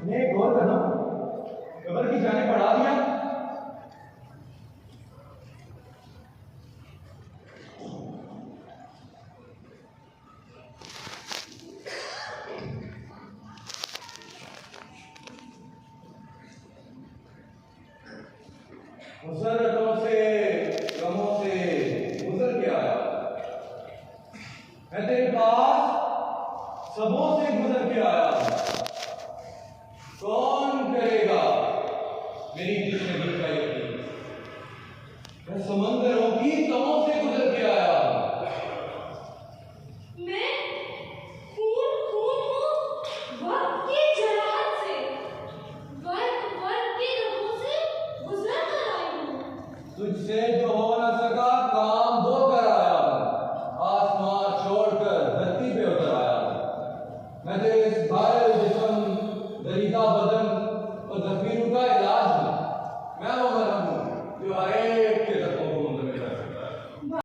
ने एक और कदम कब्र की जाने बढ़ा दिया। मुसरतों से गमों से गुजर के आया, मैं तेरे पास सबों से गुजर के आया। कौन करेगा मेरी जिंदगी का यकीन? मैं समंदरों की तहों से गुजर के आया। मैं खून हूँ, वक्त की जराहत से, वर्क के रंगों से गुजर कर आई हूँ। तुझसे जो हो न सका काम वो कराया, आसमान छोड़कर धरती पे उतर आया। मैं तेरे इस घायल जिस्म, दरीदा बदन और जख्मीरों का इलाज